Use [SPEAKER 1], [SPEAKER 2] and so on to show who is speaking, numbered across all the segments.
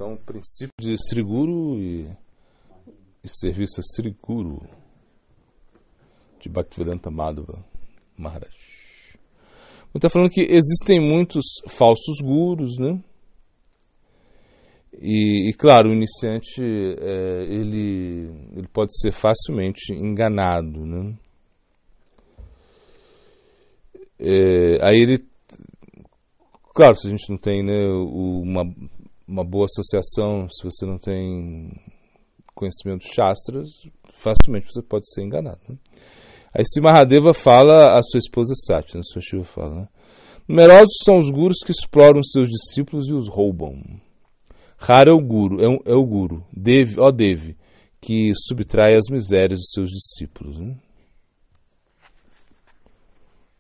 [SPEAKER 1] Então, o princípio de Sri Guru e serviço a Sri Guru de Bhaktivedanta Madhava Maharaj. Está falando que existem muitos falsos gurus, né? E claro, o iniciante ele pode ser facilmente enganado, né? Aí ele, claro, se a gente não tem, né, uma boa associação, se você não tem conhecimento shastras, facilmente você pode ser enganado, né? Aí se Mahadeva fala a sua esposa Sati, né? Sua Shiva fala, né? Numerosos são os gurus que exploram seus discípulos e os roubam. Raro é o guru, é o guru, Devi, que subtrai as misérias dos seus discípulos, né?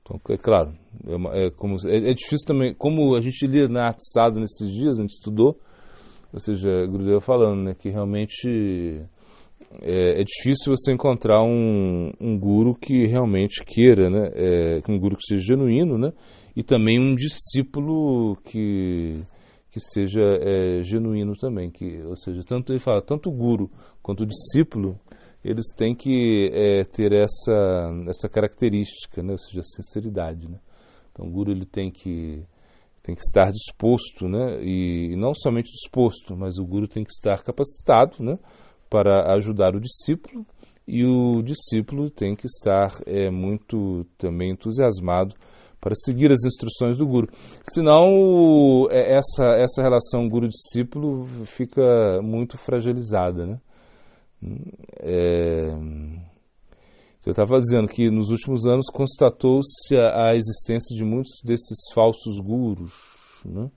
[SPEAKER 1] Então, é claro, é difícil também, como a gente lia na Arte Sadhu nesses dias, a gente estudou, ou seja, Gurudeva falando, né, que realmente é difícil você encontrar um guru que realmente queira, né, um guru que seja genuíno, né, e também um discípulo que seja genuíno também, ou seja, tanto ele fala, tanto o guru quanto o discípulo, eles têm que ter essa característica, né, ou seja, a sinceridade, né. Então o guru ele tem que estar disposto, né, e não somente disposto, mas o guru tem que estar capacitado, né, para ajudar o discípulo, e o discípulo tem que estar muito também entusiasmado para seguir as instruções do guru. Senão, essa relação guru-discípulo fica muito fragilizada, né? Você estava dizendo que nos últimos anos constatou-se a existência de muitos desses falsos gurus, né?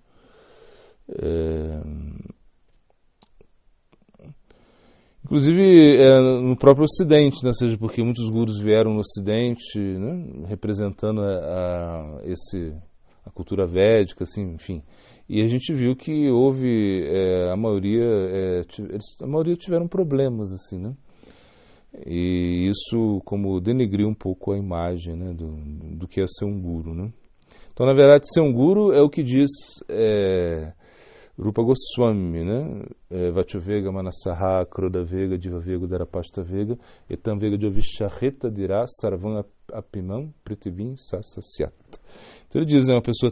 [SPEAKER 1] Inclusive no próprio Ocidente, né? Ou seja, porque muitos gurus vieram no Ocidente, né? Representando a cultura védica, assim, enfim. E a gente viu que houve, a maioria tiveram problemas, assim, né? E isso como denegriu um pouco a imagem, né, do que é ser um guru, né? Então, na verdade, ser um guru é o que diz Rupa Goswami, né? Vachuvega Manasaha Krodavega Divavega Darapashtavega Etam Vega Jovishareta Dirá Sarvam Apimam Pritibim Sasasyat. Então ele diz, né, a pessoa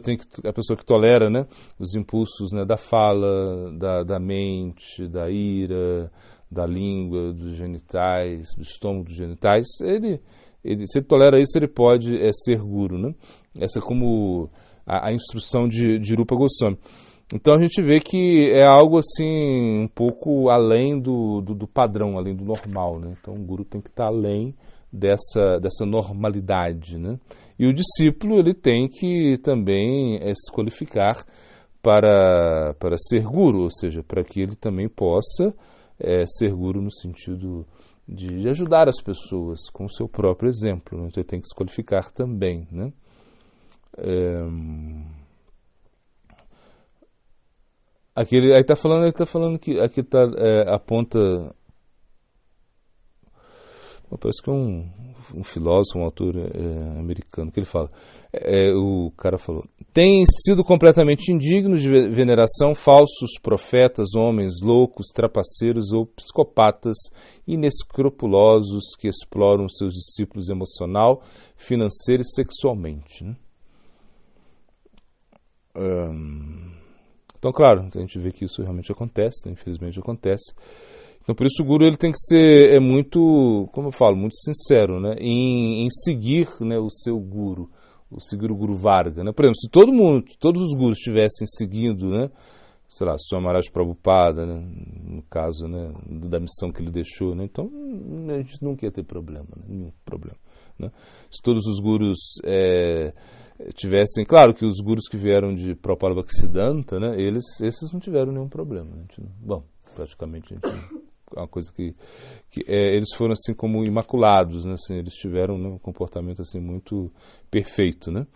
[SPEAKER 1] que tolera, né, os impulsos, né, da fala, da mente, da ira, da língua, dos genitais, do estômago, dos genitais, se ele tolera isso, ele pode ser guru, né? Essa é como a instrução de Rupa Goswami. Então a gente vê que é algo assim um pouco além do padrão, além do normal, né? Então o guru tem que estar além dessa normalidade, né? E o discípulo ele tem que também se qualificar para ser guru, ou seja, para que ele também possa ser guru no sentido de ajudar as pessoas com o seu próprio exemplo, né? Então ele tem que se qualificar também, né? Ele está falando que aqui aponta, parece que é um filósofo, um autor americano, que ele fala, o cara falou, têm sido completamente indignos de veneração falsos profetas, homens loucos, trapaceiros ou psicopatas inescrupulosos que exploram seus discípulos emocional, financeira e sexualmente, né? Então, claro, a gente vê que isso realmente acontece, né? Infelizmente acontece. Então, por isso o guru ele tem que ser muito, como eu falo, muito sincero, né? em seguir, né, o seu guru, seguir o Guru Varga, né? Por exemplo, se todos os gurus estivessem seguindo, né, sei lá, Swami Maharaj Prabhupada, né, no caso, né, da missão que ele deixou, né, então a gente nunca ia ter problema, né, nenhum problema, né? Se todos os gurus tivessem, claro que os gurus que vieram de Prabhupada Bhaktisiddhanta, né, esses não tiveram nenhum problema, né? Praticamente a gente, é uma coisa que eles foram assim como imaculados, né, assim, eles tiveram, né, um comportamento assim muito perfeito, né?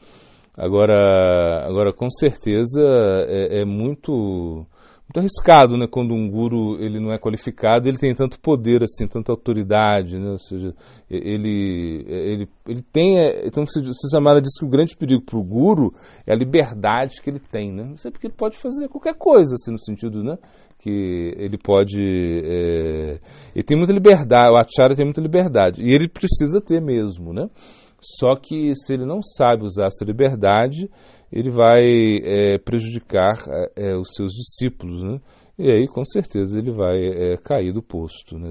[SPEAKER 1] Agora com certeza é muito muito arriscado, né, quando um guru ele não é qualificado, ele tem tanto poder, assim, tanta autoridade, né, ou seja, ele tem, então se Samara diz que o grande perigo para o guru é a liberdade que ele tem, né, não sei porque ele pode fazer qualquer coisa, assim, no sentido, né, que ele pode, ele tem muita liberdade, o acharya tem muita liberdade, e ele precisa ter mesmo, né, só que se ele não sabe usar essa liberdade, ele vai prejudicar os seus discípulos, né? E aí, com certeza, ele vai cair do posto, né?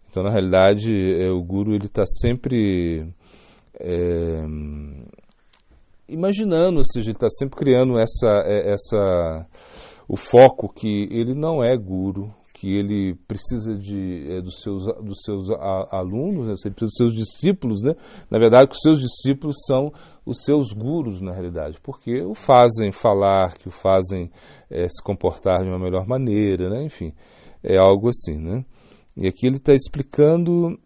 [SPEAKER 1] Então, na realidade, o guru ele está sempre imaginando, ou seja, ele está sempre criando o foco que ele não é guru, que ele precisa dos seus alunos, né? Ele precisa dos seus discípulos, né? Na verdade, que os seus discípulos são os seus gurus, na realidade, porque o fazem falar, que o fazem se comportar de uma melhor maneira, né? Enfim, é algo assim, né? E aqui ele está explicando...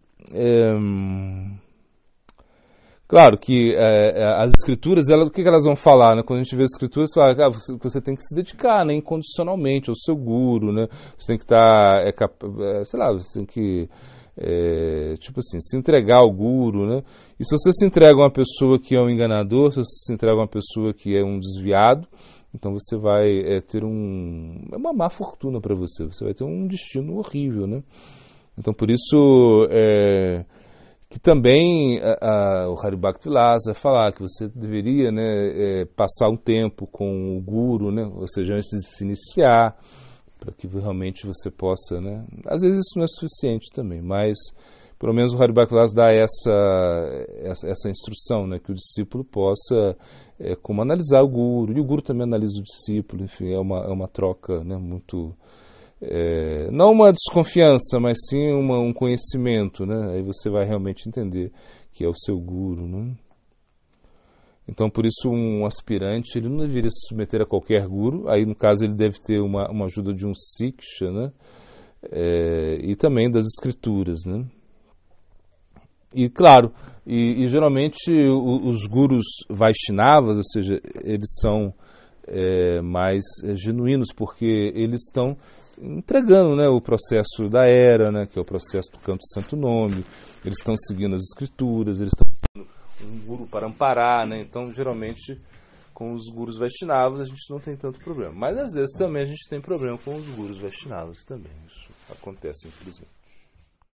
[SPEAKER 1] Claro que as escrituras, o que elas vão falar, né? Quando a gente vê as escrituras, fala que você tem que se dedicar, né, incondicionalmente ao seu guru, né? Você tem que estar, sei lá, você tem que, tipo assim, se entregar ao guru, né? E se você se entrega a uma pessoa que é um enganador, se você se entrega a uma pessoa que é um desviado, então você vai ter uma má fortuna para você, você vai ter um destino horrível, né? Então, por isso... que também o Haribhakti-Vilasa falar que você deveria, né, passar um tempo com o guru, né, ou seja, antes de se iniciar, para que realmente você possa, né, às vezes isso não é suficiente também, mas pelo menos o Haribhakti-Vilasa dá essa instrução, né, que o discípulo possa como analisar o guru, e o guru também analisa o discípulo, enfim, é uma troca, né, muito... não uma desconfiança, mas sim um conhecimento, né? Aí você vai realmente entender que é o seu guru, né? Então, por isso, um aspirante ele não deveria se submeter a qualquer guru. Aí, no caso, ele deve ter uma ajuda de um siksha, né? E também das escrituras, né? E, claro, e geralmente os gurus Vaishnavas, ou seja, eles são mais genuínos, porque eles estão entregando, né, o processo da era, né, que é o processo do canto do santo nome, eles estão seguindo as escrituras, eles estão seguindo um guru para amparar, né, então geralmente com os gurus Vaishnavas a gente não tem tanto problema, mas às vezes também a gente tem problema com os gurus Vaishnavas também, isso acontece infelizmente.